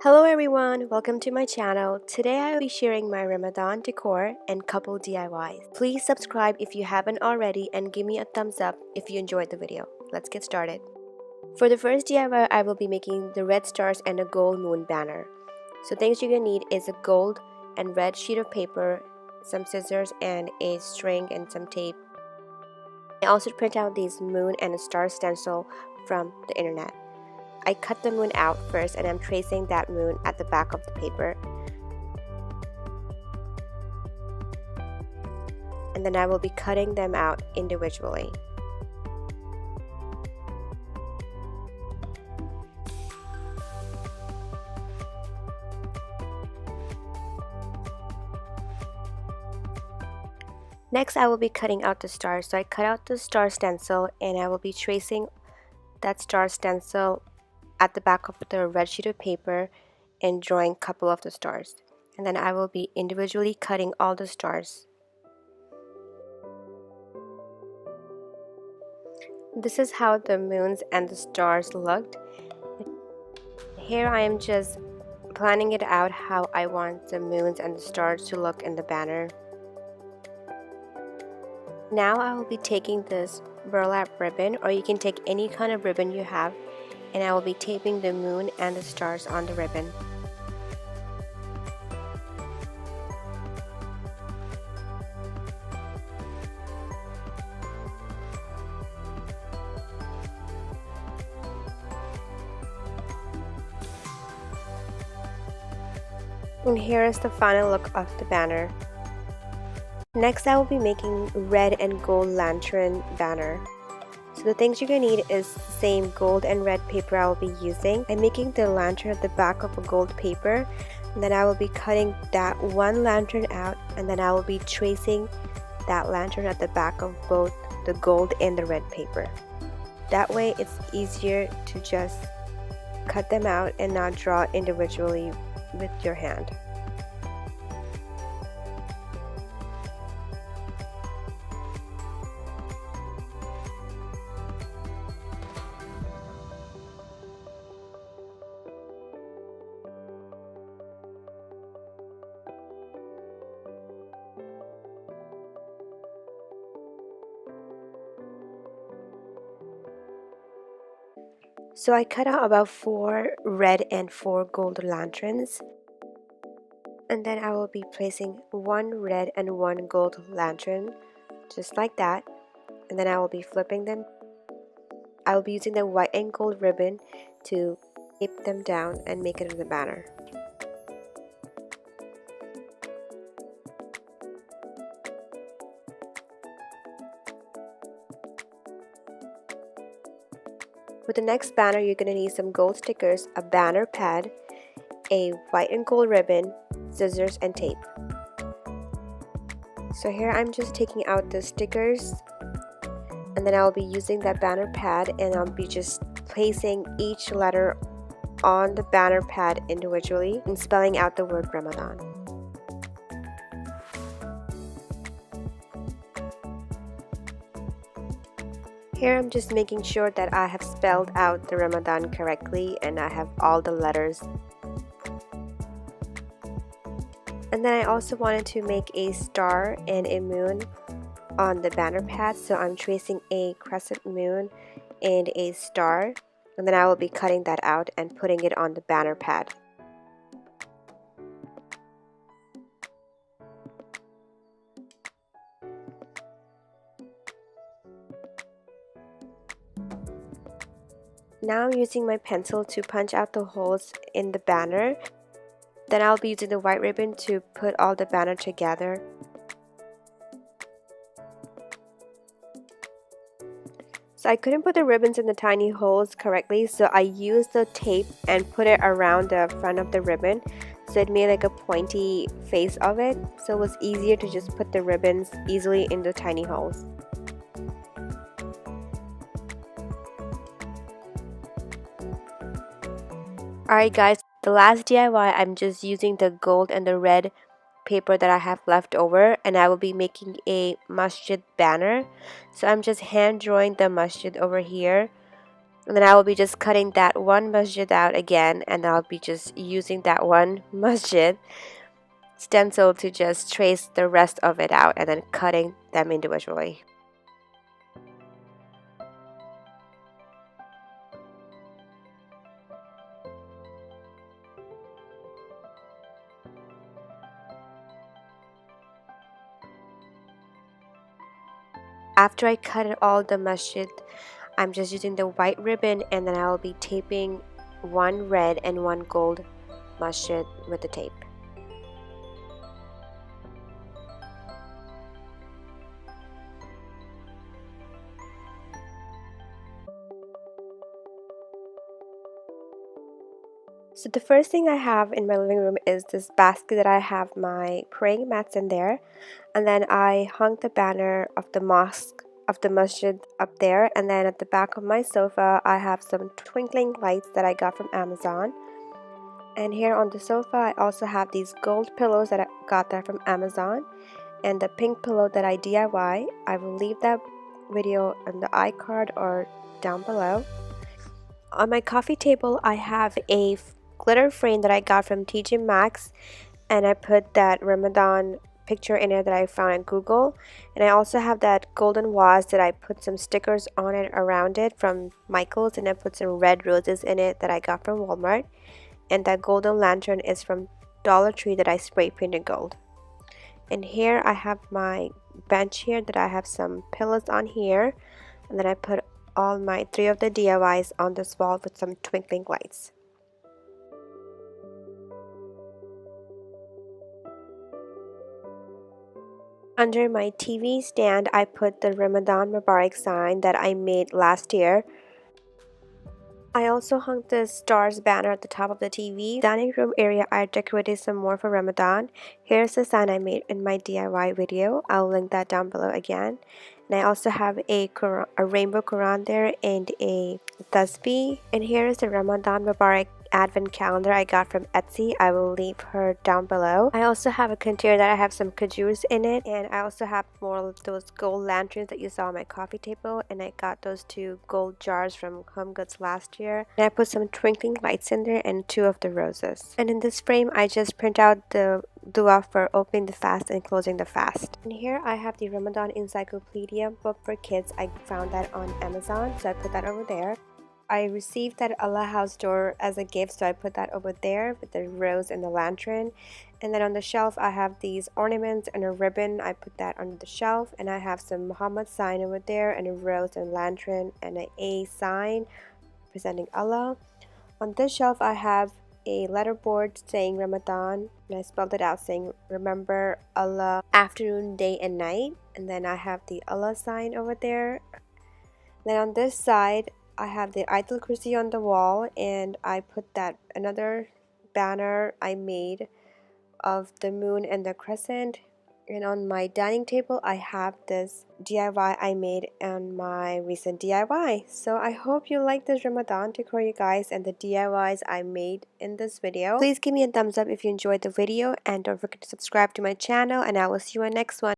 Hello everyone, welcome to my channel. Today I will be sharing my Ramadan decor and couple DIYs. Please subscribe if you haven't already and give me a thumbs up if you enjoyed the video. Let's get started. For the first DIY, I will be making the red stars and a gold moon banner. So things you're gonna need is a gold and red sheet of paper, some scissors and a string and some tape. I also print out these moon and a star stencil from the internet. I cut the moon out first and I'm tracing that moon at the back of the paper. And then I will be cutting them out individually. Next, I will be cutting out the stars. So I cut out the star stencil and I will be tracing that star stencil at the back of the red sheet of paper and drawing a couple of the stars. And then I will be individually cutting all the stars. This is how the moons and the stars looked. Here I am just planning it out how I want the moons and the stars to look in the banner. Now I will be taking this burlap ribbon, or you can take any kind of ribbon you have, and I will be taping the moon and the stars on the ribbon. And here is the final look of the banner. Next, I will be making red and gold lantern banner. So the things you're going to need is the same gold and red paper I will be using. I'm making the lantern at the back of a gold paper. And then I will be cutting that one lantern out, and then I will be tracing that lantern at the back of both the gold and the red paper. That way it's easier to just cut them out and not draw individually with your hand. So I cut out about 4 red and 4 gold lanterns, and then I will be placing 1 red and 1 gold lantern just like that, and then I will be flipping them. I will be using the white and gold ribbon to tape them down and make it in the banner. For the next banner, you're going to need some gold stickers, a banner pad, a white and gold ribbon, scissors, and tape. So here I'm just taking out the stickers, and then I'll be using that banner pad, and I'll be just placing each letter on the banner pad individually and spelling out the word Ramadan. Here I'm just making sure that I have spelled out the Ramadan correctly and I have all the letters. And then I also wanted to make a star and a moon on the banner pad, so I'm tracing a crescent moon and a star, and then I will be cutting that out and putting it on the banner pad. Now I'm using my pencil to punch out the holes in the banner. Then I'll be using the white ribbon to put all the banner together. So I couldn't put the ribbons in the tiny holes correctly, so I used the tape and put it around the front of the ribbon, so it made like a pointy face of it, so it was easier to just put the ribbons easily in the tiny holes. Alright guys, the last DIY, I'm just using the gold and the red paper that I have left over, and I will be making a masjid banner. So I'm just hand drawing the masjid over here And then I will be just cutting that one masjid out again, and I'll be just using that one masjid stencil to just trace the rest of it out and then cutting them individually. After I cut all the masjid, I'm just using the white ribbon, and then I will be taping one red and one gold masjid with the tape. So the first thing I have in my living room is this basket that I have my praying mats in there, and then I hung the banner of the mosque of the masjid up there, and then at the back of my sofa I have some twinkling lights that I got from Amazon. And here on the sofa I also have these gold pillows that I got there from Amazon, and the pink pillow that I DIY. I will leave that video on the iCard or down below. On my coffee table I have a glitter frame that I got from TJ Maxx, and I put that Ramadan picture in it that I found on Google. And I also have that golden vase that I put some stickers on it around it from Michael's, and I put some red roses in it that I got from Walmart. And that golden lantern is from Dollar Tree that I spray painted gold. And here I have my bench here that I have some pillows on here, and then I put all my 3 of the DIYs on this wall with some twinkling lights. Under my TV stand, I put the Ramadan Mubarak sign that I made last year. I also hung the stars banner at the top of the TV. Dining room area, I decorated some more for Ramadan. Here's the sign I made in my DIY video. I'll link that down below again. And I also have a rainbow Quran there and a tasbih. And here is the Ramadan Mubarak advent calendar I got from Etsy. I will leave her down below. I also have a container that I have some kajus in it, and I also have more of those gold lanterns that you saw on my coffee table, and I got those 2 gold jars from Home Goods last year. And I put some twinkling lights in there and 2 of the roses. And in this frame I just print out the dua for opening the fast and closing the fast. And here I have the Ramadan encyclopedia book for kids. I found that on Amazon, so I put that over there. I received that Allah House door as a gift, so I put that over there with the rose and the lantern. And then on the shelf I have these ornaments and a ribbon. I put that on the shelf, and I have some Muhammad sign over there and a rose and lantern and an A sign representing Allah. On this shelf I have a letterboard saying Ramadan, and I spelled it out saying remember Allah afternoon, day and night. And then I have the Allah sign over there. Then on this side I have the Ayatul Kursi on the wall, and I put that another banner I made of the moon and the crescent. And on my dining table I have this DIY I made on my recent DIY. So I hope you like this Ramadan decor, you guys, and the DIYs I made in this video. Please give me a thumbs up if you enjoyed the video, and don't forget to subscribe to my channel, and I will see you in the next one.